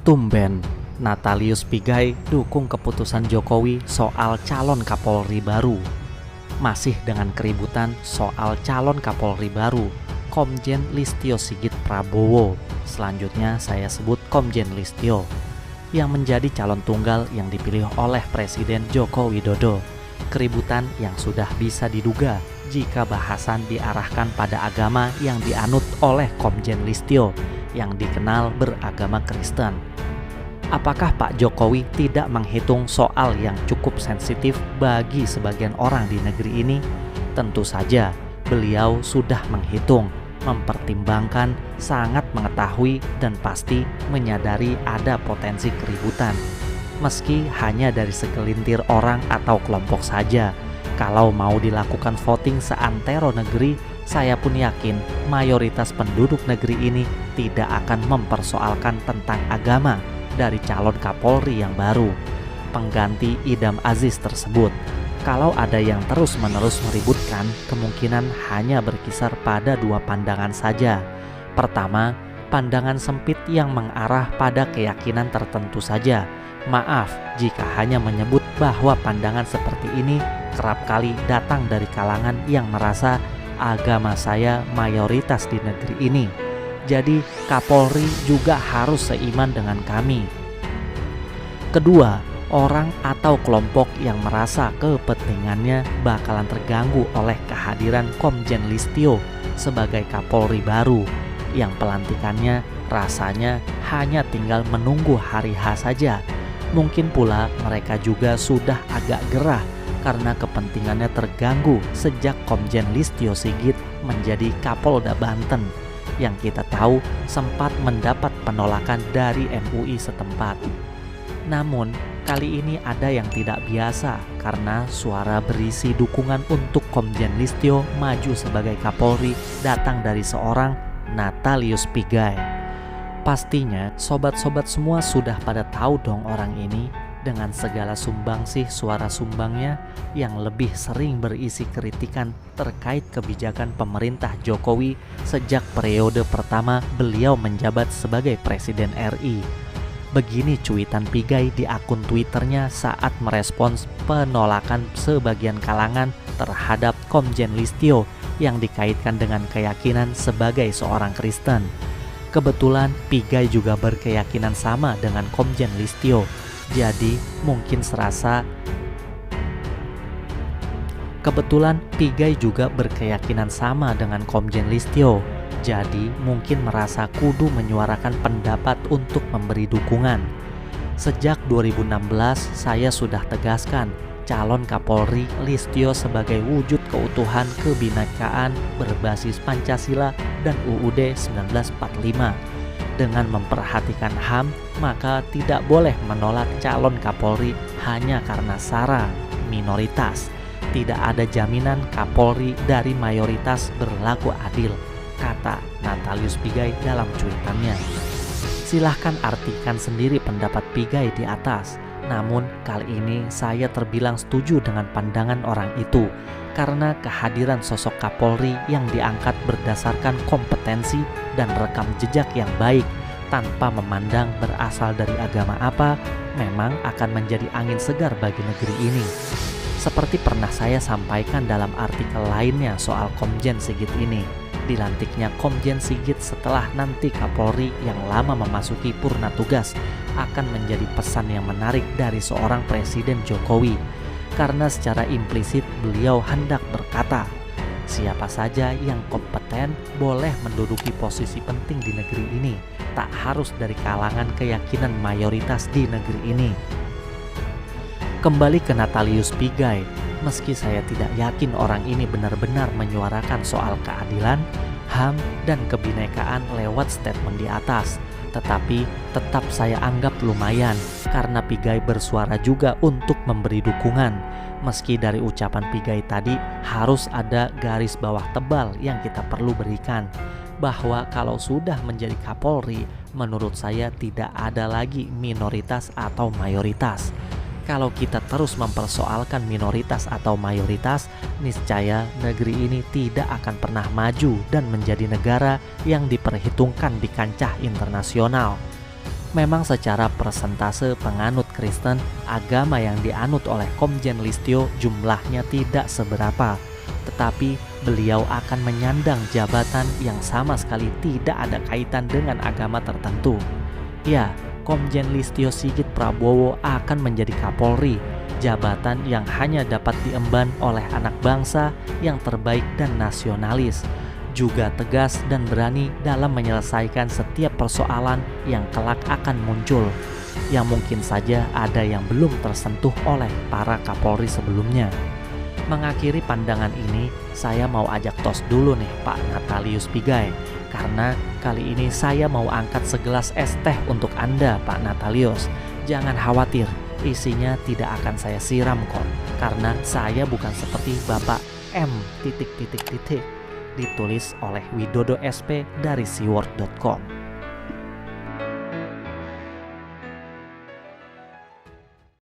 Tumben, Natalius Pigai dukung keputusan Jokowi soal calon Kapolri baru. Masih dengan keributan soal calon Kapolri baru, Komjen Listio Sigit Prabowo. Selanjutnya saya sebut Komjen Listio, yang menjadi calon tunggal yang dipilih oleh Presiden Joko Widodo. Keributan yang sudah bisa diduga jika bahasan diarahkan pada agama yang dianut oleh Komjen Listio yang dikenal beragama Kristen. Apakah Pak Jokowi tidak menghitung soal yang cukup sensitif bagi sebagian orang di negeri ini? Tentu saja beliau sudah menghitung, mempertimbangkan, sangat mengetahui dan pasti menyadari ada potensi keributan. Meski hanya dari segelintir orang atau kelompok saja, kalau mau dilakukan voting seantero negeri, saya pun yakin mayoritas penduduk negeri ini tidak akan mempersoalkan tentang agama dari calon Kapolri yang baru, pengganti Idam Aziz tersebut. Kalau ada yang terus-menerus meributkan, kemungkinan hanya berkisar pada dua pandangan saja. Pertama, pandangan sempit yang mengarah pada keyakinan tertentu saja. Maaf jika hanya menyebut bahwa pandangan seperti ini kerap kali datang dari kalangan yang merasa agama saya mayoritas di negeri ini. Jadi Kapolri juga harus seiman dengan kami. Kedua, orang atau kelompok yang merasa kepentingannya bakalan terganggu oleh kehadiran Komjen Listio sebagai Kapolri baru, yang pelantikannya rasanya hanya tinggal menunggu hari H saja. Mungkin pula mereka juga sudah agak gerah karena kepentingannya terganggu sejak Komjen Listio Sigit menjadi Kapolda Banten, yang kita tahu sempat mendapat penolakan dari MUI setempat. Namun, kali ini ada yang tidak biasa karena suara berisi dukungan untuk Komjen Listio maju sebagai Kapolri datang dari seorang Natalius Pigai. Pastinya, sobat-sobat semua sudah pada tahu dong orang ini dengan segala sumbangsih suara sumbangnya yang lebih sering berisi kritikan terkait kebijakan pemerintah Jokowi sejak periode pertama beliau menjabat sebagai Presiden RI. Begini cuitan Pigai di akun Twitternya saat merespons penolakan sebagian kalangan terhadap Komjen Listio yang dikaitkan dengan keyakinan sebagai seorang Kristen. Kebetulan Pigai juga berkeyakinan sama dengan Komjen Listio. Jadi mungkin Kebetulan Pigai juga berkeyakinan sama dengan Komjen Listio. Jadi mungkin merasa kudu menyuarakan pendapat untuk memberi dukungan. Sejak 2016 saya sudah tegaskan calon Kapolri Listio sebagai wujud keutuhan kebinekaan berbasis Pancasila dan UUD 1945. Dengan memperhatikan HAM, maka tidak boleh menolak calon Kapolri hanya karena sara minoritas. Tidak ada jaminan Kapolri dari mayoritas berlaku adil, kata Natalius Pigai dalam cuitannya. Silahkan artikan sendiri pendapat Pigai di atas. Namun kali ini saya terbilang setuju dengan pandangan orang itu, karena kehadiran sosok Kapolri yang diangkat berdasarkan kompetensi dan rekam jejak yang baik tanpa memandang berasal dari agama apa, memang akan menjadi angin segar bagi negeri ini. Seperti pernah saya sampaikan dalam artikel lainnya soal Komjen Sigit ini, dilantiknya Komjen Sigit setelah nanti Kapolri yang lama memasuki purna tugas akan menjadi pesan yang menarik dari seorang Presiden Jokowi, karena secara implisit beliau hendak berkata, siapa saja yang kompeten boleh menduduki posisi penting di negeri ini, tak harus dari kalangan keyakinan mayoritas di negeri ini. Kembali ke Natalius Pigai, meski saya tidak yakin orang ini benar-benar menyuarakan soal keadilan, HAM, dan kebinekaan lewat statement di atas, tetapi tetap saya anggap lumayan karena Pigai bersuara juga untuk memberi dukungan. Meski dari ucapan Pigai tadi harus ada garis bawah tebal yang kita perlu berikan, bahwa kalau sudah menjadi Kapolri, menurut saya tidak ada lagi minoritas atau mayoritas. Kalau kita terus mempersoalkan minoritas atau mayoritas, niscaya negeri ini tidak akan pernah maju dan menjadi negara yang diperhitungkan di kancah internasional. Memang secara persentase penganut Kristen, agama yang dianut oleh Komjen Listio jumlahnya tidak seberapa. Tetapi beliau akan menyandang jabatan yang sama sekali tidak ada kaitan dengan agama tertentu. Ya, Komjen Listio Sigit Prabowo akan menjadi Kapolri, jabatan yang hanya dapat diemban oleh anak bangsa yang terbaik dan nasionalis, juga tegas dan berani dalam menyelesaikan setiap persoalan yang kelak akan muncul, yang mungkin saja ada yang belum tersentuh oleh para Kapolri sebelumnya. Mengakhiri pandangan ini, saya mau ajak tos dulu nih Pak Natalius Pigai, karena kali ini saya mau angkat segelas es teh untuk Anda Pak Natalius. Jangan khawatir, isinya tidak akan saya siram kok, karena saya bukan seperti Bapak M. Ditulis oleh Widodo SP dari siword.com.